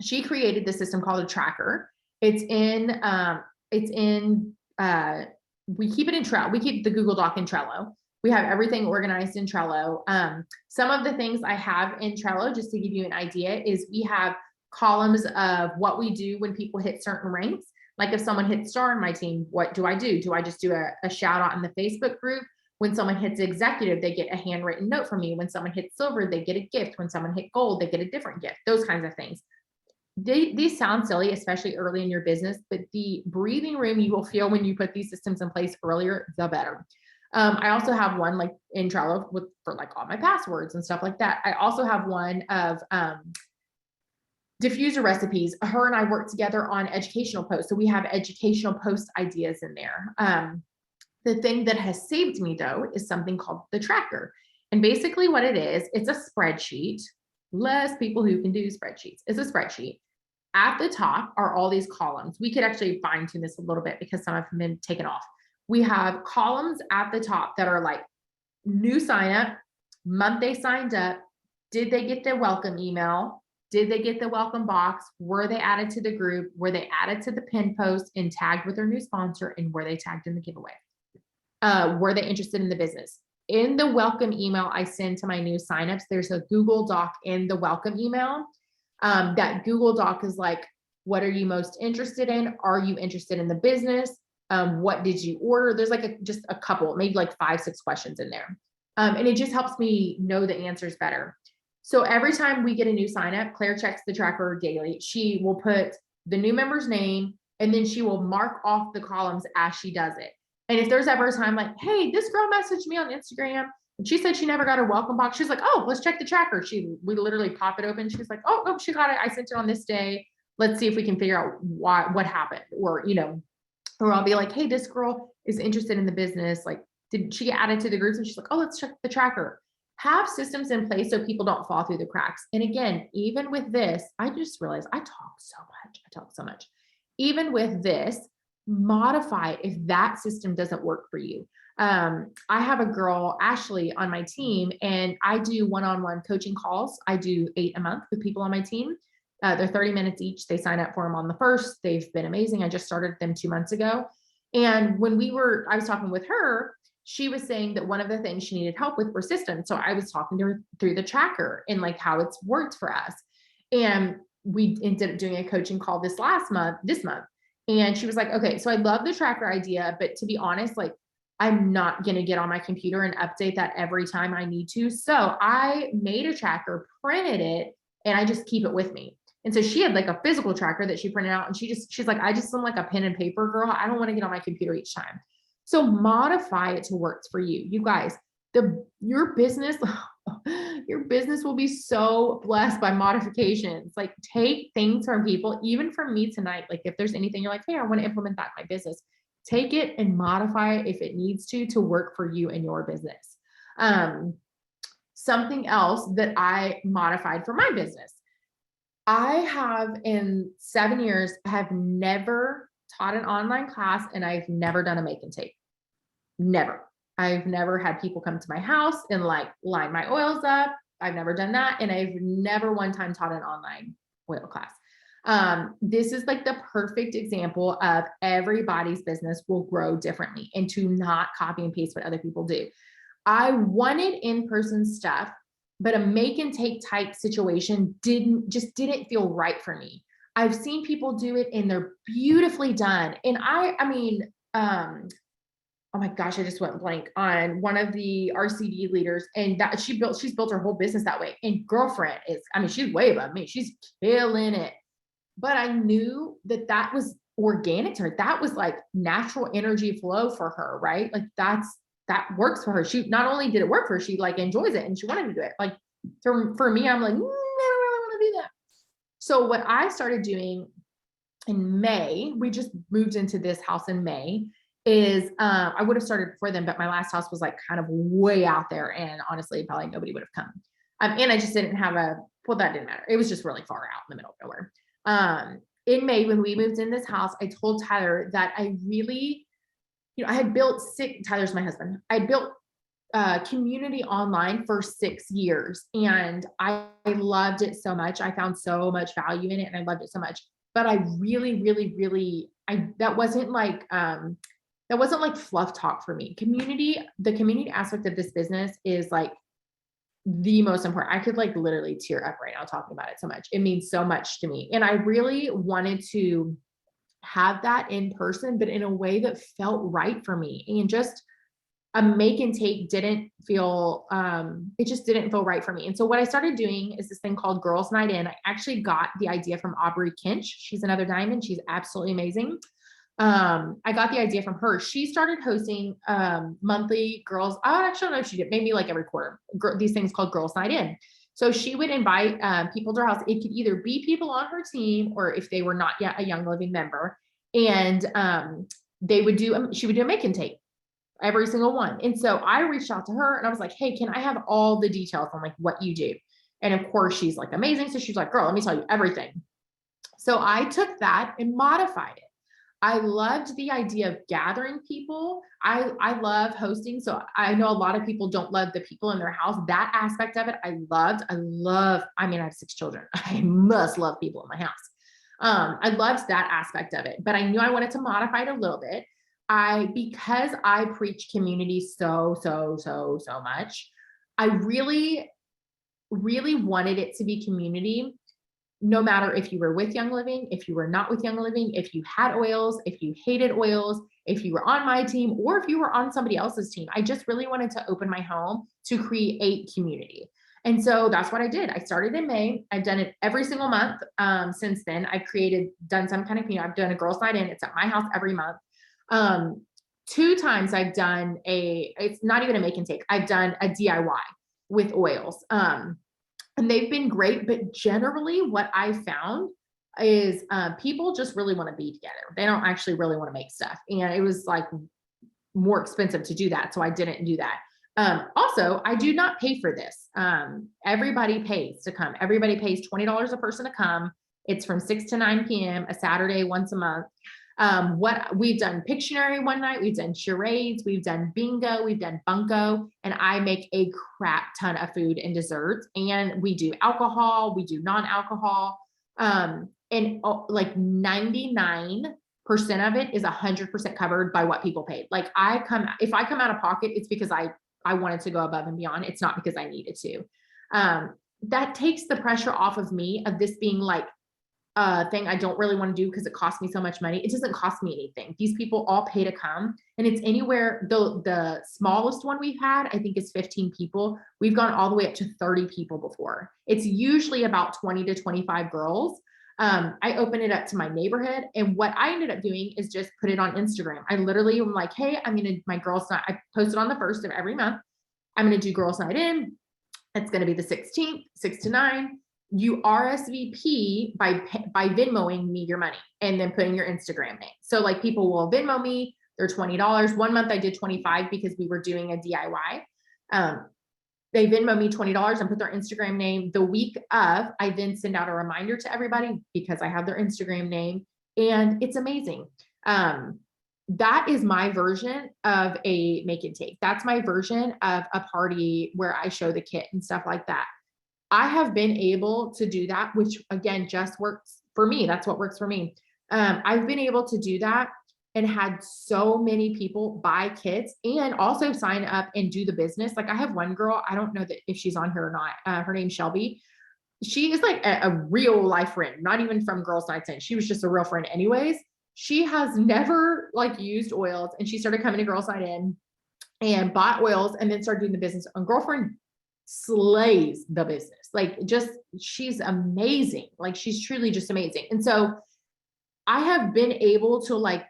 she created this system called a tracker. It's in, we keep it in Trello. We keep the Google Doc in Trello. We have everything organized in Trello. Some of the things I have in Trello, just to give you an idea, is we have columns of what we do when people hit certain ranks. Like if someone hits star in my team, what do? Do I just do a shout out in the Facebook group? When someone hits executive, they get a handwritten note from me. When someone hits silver, they get a gift. When someone hit gold, they get a different gift. Those kinds of things. These sound silly, especially early in your business, but the breathing room you will feel when you put these systems in place earlier, the better. I also have one like in Trello for like all my passwords and stuff like that. I also have one of diffuser recipes. Her and I work together on educational posts. So we have educational post ideas in there. The thing that has saved me though is something called the tracker. And basically what it is, it's a spreadsheet. Less people who can do spreadsheets. It's a spreadsheet. At the top are all these columns. We could actually fine tune this a little bit because some have been taken off. We have columns at the top that are like new sign up, month they signed up, did they get their welcome email, did they get the welcome box, were they added to the group, were they added to the pin post and tagged with their new sponsor, and were they tagged in the giveaway? Were they interested in the business? In the welcome email I send to my new signups, there's a Google Doc in the welcome email. That Google Doc is like, what are you most interested in? Are you interested in the business? What did you order? There's like just a couple, maybe like 5-6 questions in there. And it just helps me know the answers better. So every time we get a new sign up, Claire checks the tracker daily. She will put the new member's name and then she will mark off the columns as she does it. And if there's ever a time like, hey, this girl messaged me on Instagram and she said she never got her welcome box. She's like, oh, let's check the tracker. We literally pop it open. She's like, oh, she got it. I sent it on this day. Let's see if we can figure out what happened. Or I'll be like, hey, this girl is interested in the business. Like, did she get added to the groups? And she's like, oh, let's check the tracker. Have systems in place so people don't fall through the cracks. And again, even with this, I just realized I talk so much. Even with this, modify if that system doesn't work for you. I have a girl, Ashley, on my team, and I do one-on-one coaching calls. I do 8 a month with people on my team. They're 30 minutes each. They sign up for them on the 1st. They've been amazing. I just started them 2 months ago. And when I was talking with her, she was saying that one of the things she needed help with were systems. So I was talking to her through the tracker and like how it's worked for us. And we ended up doing a coaching call this month. And she was like, okay, so I love the tracker idea, but to be honest, like I'm not going to get on my computer and update that every time I need to. So I made a tracker, printed it, and I just keep it with me. And so she had like a physical tracker that she printed out, and she's like, I just am like a pen and paper girl. I don't want to get on my computer each time. So modify it to work for you. You guys, your business will be so blessed by modifications. Like take things from people, even from me tonight. Like if there's anything you're like, hey, I want to implement that in my business, take it and modify it if it needs to work for you and your business. Something else that I modified for my business. I have in 7 years, have never taught an online class and I've never done a make and take. Never. I've never had people come to my house and like line my oils up. I've never done that. And I've never one time taught an online oil class. This is like the perfect example of everybody's business will grow differently and to not copy and paste what other people do. I wanted in-person stuff, but a make and take type situation didn't feel right for me. I've seen people do it and they're beautifully done. And oh my gosh, I just went blank on one of the RCD leaders, and that she's built her whole business that way. And girlfriend she's way above me. She's killing it. But I knew that was organic to her. That was like natural energy flow for her, right? Like that works for her. She not only did it work for her, she like enjoys it and she wanted to do it. Like for me, I'm like, I don't really want to do that. So what I started doing in May, we just moved into this house in May, is I would have started before then, but my last house was like kind of way out there. And honestly, probably nobody would have come. And I just didn't have well, that didn't matter. It was just really far out in the middle of nowhere. In May, when we moved in this house, I told Tyler that I really, I had built Tyler's my husband. I built community online for 6 years and I loved it so much. I found so much value in it and I loved it so much. But I really, really, really, that wasn't like fluff talk for me. The community aspect of this business is like the most important. I could like literally tear up right now talking about it so much. It means so much to me. And I really wanted to have that in person, but in a way that felt right for me. And just a make and take didn't feel, it just didn't feel right for me. And so what I started doing is this thing called Girls Night In. I actually got the idea from Aubrey Kinch. She's another diamond. She's absolutely amazing. I got the idea from her. She started hosting monthly girls. I actually don't know if she did, maybe like every quarter, these things called Girls Night In. So she would invite people to her house. It could either be people on her team or if they were not yet a Young Living member. And she would do a make and take every single one. And so I reached out to her and I was like, hey, can I have all the details on like what you do? And of course she's like amazing. So she's like, girl, let me tell you everything. So I took that and modified it. I loved the idea of gathering people. I love hosting. So I know a lot of people don't love the people in their house. That aspect of it, I loved. I mean, I have 6 children. I must love people in my house. I loved that aspect of it, but I knew I wanted to modify it a little bit. Because I preach community so much, I really, really wanted it to be community, no matter if you were with Young Living, if you were not with Young Living, if you had oils, if you hated oils, if you were on my team, or if you were on somebody else's team. I just really wanted to open my home to create community. And so that's what I did. I started in May. I've done it every single month since then. I've done some kind of, I've done a Girls Night In. It's at my house every month. 2 times I've done it's not even a make and take. I've done a DIY with oils. And they've been great, but generally what I found is people just really want to be together. They don't actually really want to make stuff. And it was like more expensive to do that. So I didn't do that. Also, I do not pay for this. Everybody pays to come. Everybody pays $20 a person to come. It's from 6 to 9 p.m. a Saturday once a month. What we've done Pictionary one night, we've done charades, we've done bingo, we've done bunko, and I make a crap ton of food and desserts. And we do alcohol, we do non-alcohol, and like 99% of it is 100% covered by what people paid. Like if I come out of pocket, it's because I wanted to go above and beyond. It's not because I needed to. That takes the pressure off of me of this being like thing I don't really want to do because it costs me so much money. It doesn't cost me anything. These people all pay to come, and it's anywhere. The smallest one we've had, I think, is 15 people. We've gone all the way up to 30 people before. It's usually about 20 to 25 girls. I open it up to my neighborhood, and what I ended up doing is just put it on Instagram. I literally am like, hey, my Girls Night. I post it on the 1st of every month. I'm gonna do Girls Night In. It's gonna be the 16th, 6 to 9. You RSVP by Venmoing me your money and then putting your Instagram name. So like people will Venmo me, they're $20. One month I did 25 because we were doing a DIY. They Venmo me $20 and put their Instagram name. The week of, I then send out a reminder to everybody because I have their Instagram name, and it's amazing. That is my version of a make and take. That's my version of a party where I show the kit and stuff like that. I have been able to do that, which again, just works for me. That's what works for me. I've been able to do that and had so many people buy kits and also sign up and do the business. Like I have one girl, I don't know that if she's on here or not. Her name's Shelby. She is like a real life friend, not even from Girls Nights In. She was just a real friend anyways. She has never like used oils, and she started coming to Girls Night In and bought oils and then started doing the business. And girlfriend slays the business. Like she's amazing. Like she's truly just amazing. And so I have been able to like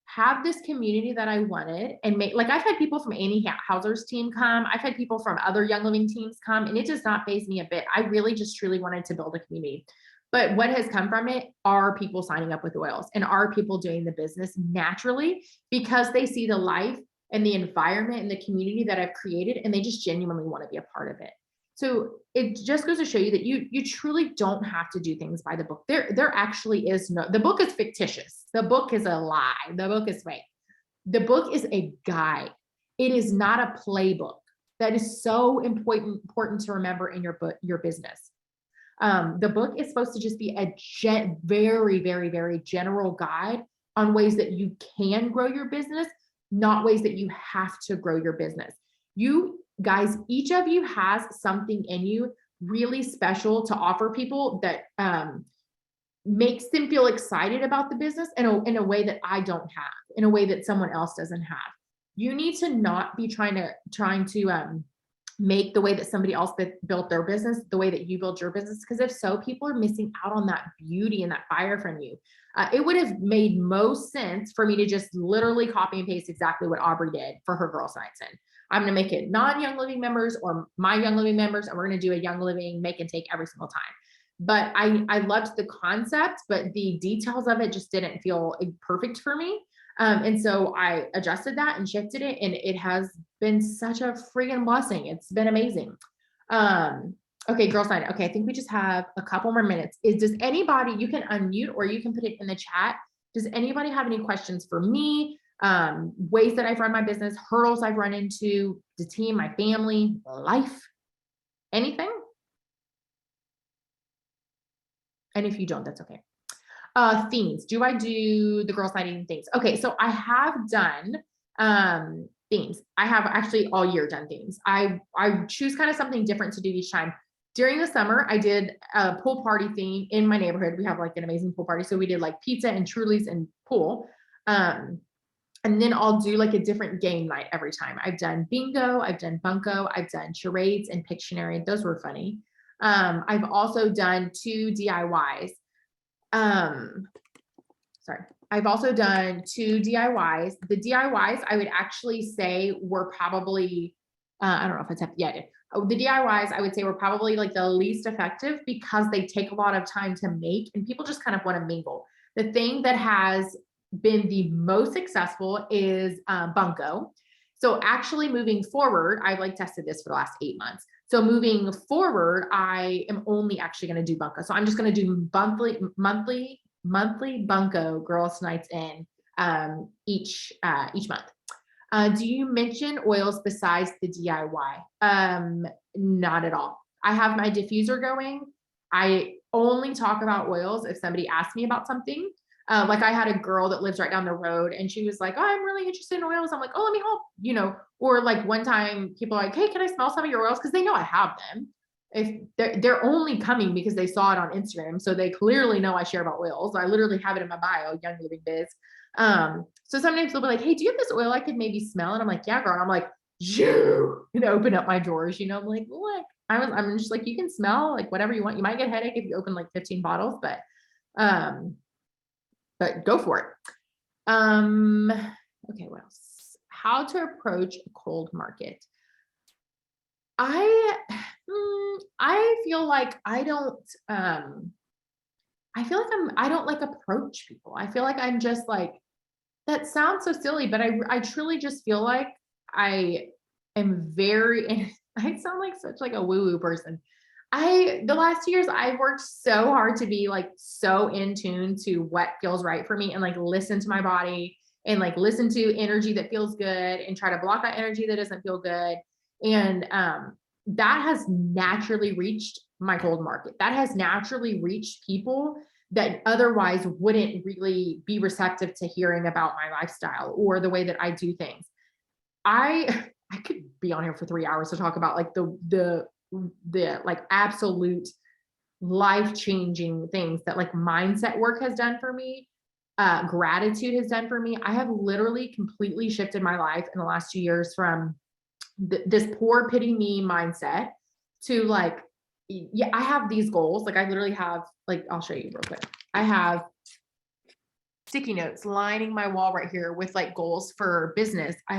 have this community that I wanted and make, like I've had people from Annie Hauser's team come. I've had people from other Young Living teams come, and it does not faze me a bit. I really just truly wanted to build a community. But what has come from it are people signing up with oils, and are people doing the business naturally because they see the life and the environment and the community that I've created, and they just genuinely want to be a part of it. So it just goes to show you that you truly don't have to do things by the book. There actually is no, the book is fictitious. The book is a lie. The book is fake. The book is a guide. It is not a playbook. That is so important to remember in your business. The book is supposed to just be a very, very, very general guide on ways that you can grow your business, not ways that you have to grow your business. You guys, each of you has something in you really special to offer people that makes them feel excited about the business in a way that I don't have, in a way that someone else doesn't have. You need to not be trying to make the way that somebody else built their business the way that you build your business, because if so, people are missing out on that beauty and that fire from you. It would have made most sense for me to just literally copy and paste exactly what Aubrey did for her Girls Nights In. I'm going to make it non-Young Living members or my Young Living members, and we're going to do a Young Living make and take every single time. But I loved the concept, but the details of it just didn't feel perfect for me. And so I adjusted that and shifted it, and it has been such a freaking blessing. It's been amazing. Okay, Girls Night. Okay, I think we just have a couple more minutes. Does anybody, you can unmute or you can put it in the chat. Does anybody have any questions for me? Ways that I've run my business, hurdles I've run into, the team, my family, life, anything? And if you don't, that's okay. Themes. Do I do the Girls Night In things? Okay, so I have done themes. I have actually all year done themes. I choose kind of something different to do each time. During the summer, I did a pool party theme in my neighborhood. We have like an amazing pool party. So we did like pizza and Truly's and pool. And then I'll do like a different game night every time. I've done bingo, I've done bunko, I've done charades and Pictionary. Those were funny. I've also done 2 DIYs. I've also done 2 DIYs. The DIYs I would actually say were probably, I don't know if it's, yeah, the DIYs I would say were probably like the least effective because they take a lot of time to make and people just kind of want to mingle. The thing that has been the most successful is bunko. So actually moving forward, I've like tested this for the last 8 months. So moving forward, I am only actually going to do bunko. So I'm just going to do monthly bunko Girls Nights In each month. Do you mention oils besides the DIY? Not at all. I have my diffuser going. I only talk about oils if somebody asks me about something. Like I had a girl that lives right down the road and she was like, oh, I'm really interested in oils. I'm like, oh, let me help, or like one time people are like, hey, can I smell some of your oils? Cause they know I have them. If they're only coming because they saw it on Instagram. So they clearly know I share about oils. I literally have it in my bio, Young Living Biz. So sometimes they'll be like, hey, do you have this oil I could maybe smell? And I'm like, yeah, girl. And I'm like, open up my drawers, I'm like, look, I'm just like, you can smell like whatever you want. You might get a headache if you open like 15 bottles, but go for it. Okay, what else? How to approach a cold market. I feel like I don't like approach people. I feel like I'm just like, that sounds so silly, but I truly just feel like I am very, and I sound like such like a woo-woo person. The last 2 years, I've worked so hard to be like so in tune to what feels right for me and like listen to my body and like listen to energy that feels good and try to block out energy that doesn't feel good. And that has naturally reached my cold market. That has naturally reached people that otherwise wouldn't really be receptive to hearing about my lifestyle or the way that I do things. I could be on here for 3 hours to talk about like the like absolute life-changing things that like mindset work has done for me. Gratitude has done for me. I have literally completely shifted my life in the last 2 years from this poor pity me mindset to like, yeah, I have these goals. Like I literally have, like, I'll show you real quick. I have sticky notes lining my wall right here with like goals for business. I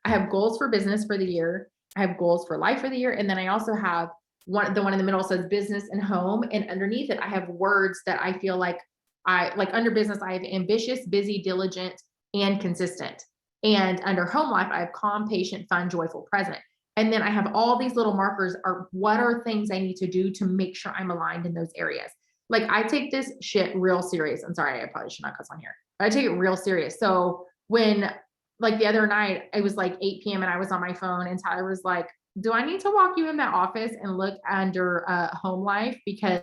have goals for business for the year. I have goals for life for the year. And then I also have the one in the middle says business and home. And underneath it, I have words that I feel like under business, I have ambitious, busy, diligent, and consistent. And under home life, I have calm, patient, fun, joyful, present. And then I have all these little markers are what are things I need to do to make sure I'm aligned in those areas. Like I take this shit real serious. I'm sorry, I probably should not cuss on here, but I take it real serious. So when like the other night, it was like 8 p.m. and I was on my phone and Tyler was like, do I need to walk you in that office and look under home life? Because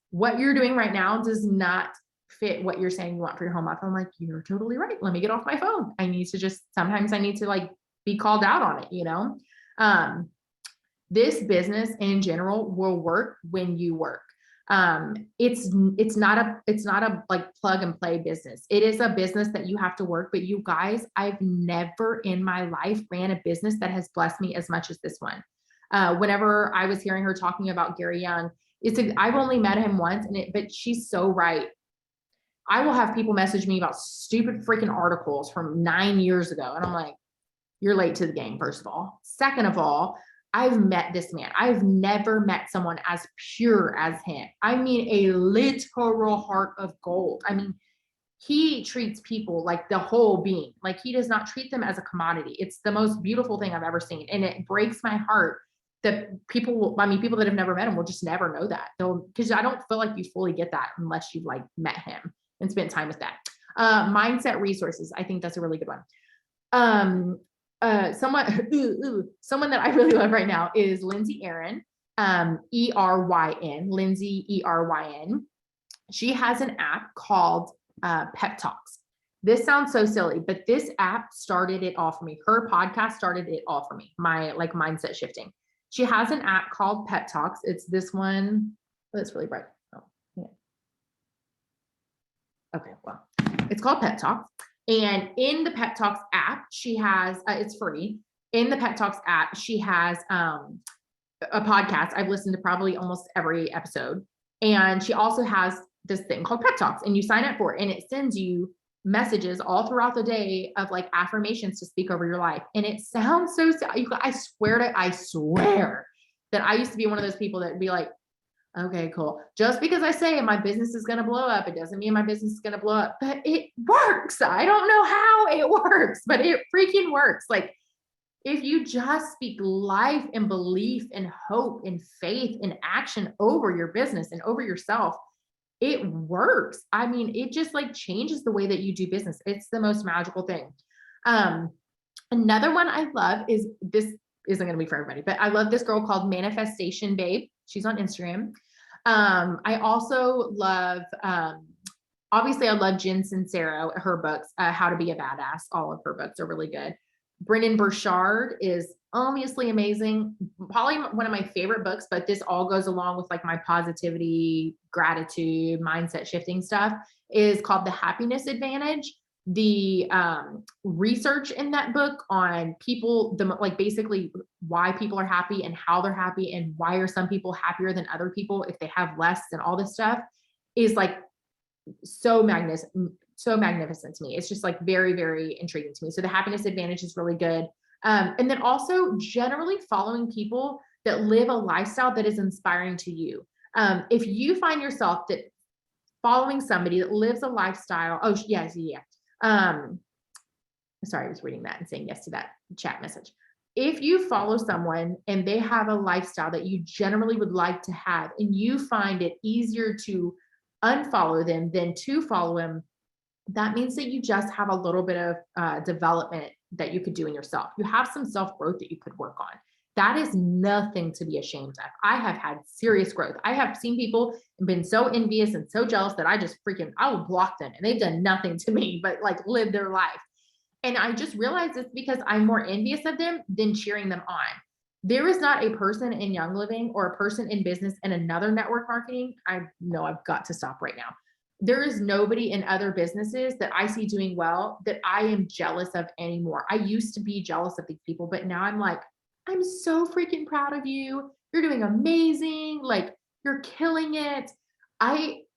what you're doing right now does not fit what you're saying you want for your home life. I'm like, you're totally right. Let me get off my phone. Sometimes I need to like be called out on it, you know? This business in general will work when you work. It's not a like plug and play business. It is a business that you have to work, but you guys, I've never in my life ran a business that has blessed me as much as this one. Whenever I was hearing her talking about Gary Young, I've only met him once but she's so right. I will have people message me about stupid freaking articles from 9 years ago. And I'm like, you're late to the game, first of all. Second of all, I've met this man. I've never met someone as pure as him. I mean, a literal heart of gold. I mean, he treats people like the whole being. Like he does not treat them as a commodity. It's the most beautiful thing I've ever seen. And it breaks my heart that people that have never met him will just never know that. Because I don't feel like you fully get that unless you've like met him and spent time with that. Mindset resources. I think that's a really good one. Someone that I really love right now is Lindsay Aaron, Eryn, Lindsay Eryn. She has an app called Pep Talks. This sounds so silly, but this app started it all for me. Her podcast started it all for me. My like mindset shifting. She has an app called Pep Talks. It's this one. Oh, it's really bright. Oh, yeah. Okay, well, it's called Pep Talks. And in the Pep Talks app, she has, it's free. In the Pep Talks app, she has a podcast. I've listened to probably almost every episode. And she also has this thing called Pep Talks, and you sign up for it, and it sends you messages all throughout the day of like affirmations to speak over your life. And it sounds so, I swear that I used to be one of those people that would be like, okay, cool. Just because I say my business is going to blow up, it doesn't mean my business is going to blow up, but it works. I don't know how it works, but it freaking works. Like if you just speak life and belief and hope and faith and action over your business and over yourself, it works. I mean, it just like changes the way that you do business. It's the most magical thing. Another one I love is this isn't going to be for everybody, but I love this girl called Manifestation Babe. She's on Instagram. I also love, obviously I love Jen Sincero, her books, How to Be a Badass. All of her books are really good. Brendon Burchard is obviously amazing. Probably one of my favorite books, but this all goes along with like my positivity, gratitude, mindset shifting stuff, is called The Happiness Advantage. The research in that book on people, like basically why people are happy and how they're happy and why are some people happier than other people if they have less and all this stuff is like so magnificent to me. It's just like very, very intriguing to me. So The Happiness Advantage is really good. And then also generally following people that live a lifestyle that is inspiring to you. If you find yourself that following somebody that lives a lifestyle, sorry, I was reading that and saying yes to that chat message. If you follow someone and they have a lifestyle that you generally would like to have, and you find it easier to unfollow them than to follow them, that means that you just have a little bit of development that you could do in yourself. You have some self-growth that you could work on. That is nothing to be ashamed of. I have had serious growth. I have seen people and been so envious and so jealous that I will block them, and they've done nothing to me but like live their life. And I just realized it's because I'm more envious of them than cheering them on. There is not a person in Young Living or a person in business and another network marketing. I know I've got to stop right now. There is nobody in other businesses that I see doing well that I am jealous of anymore. I used to be jealous of these people, but now I'm like, I'm so freaking proud of you. You're doing amazing. Like you're killing it.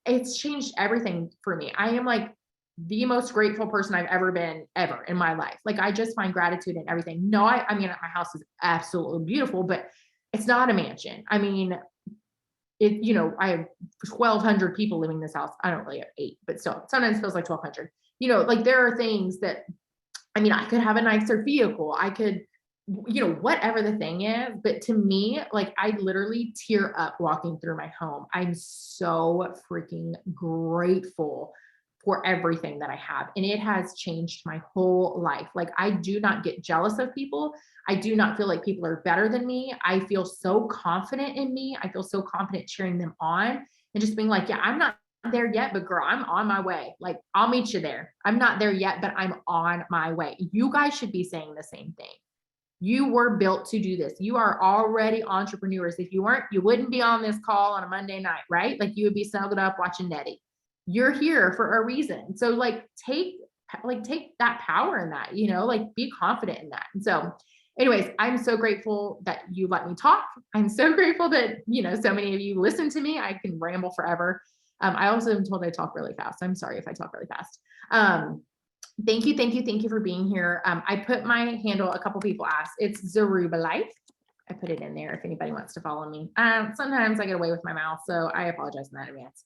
It's changed everything for me. I am like the most grateful person I've ever been ever in my life. Like I just find gratitude in everything. No, I mean, my house is absolutely beautiful, but it's not a mansion. I mean, I have 1,200 people living in this house. I don't really have eight, but still, sometimes it feels like 1,200. Like there are things that, I mean, I could have a nicer vehicle. I could, whatever the thing is. But to me, like I literally tear up walking through my home. I'm so freaking grateful for everything that I have. And it has changed my whole life. Like I do not get jealous of people. I do not feel like people are better than me. I feel so confident in me. I feel so confident cheering them on and just being like, yeah, I'm not there yet, but girl, I'm on my way. Like I'll meet you there. I'm not there yet, but I'm on my way. You guys should be saying the same thing. You were built to do this. You are already entrepreneurs. If you weren't, you wouldn't be on this call on a Monday night, right? Like you would be snuggled up watching Nettie. You're here for a reason. So take that power in that, like be confident in that. And so anyways, I'm so grateful that you let me talk. I'm so grateful that, so many of you listen to me. I can ramble forever. I also am told I talk really fast. I'm sorry if I talk really fast. Thank you for being here. I put my handle, a couple people asked, it's Zaruba Life. I put it in there if anybody wants to follow me. Sometimes I get away with my mouth, so I apologize in that advance.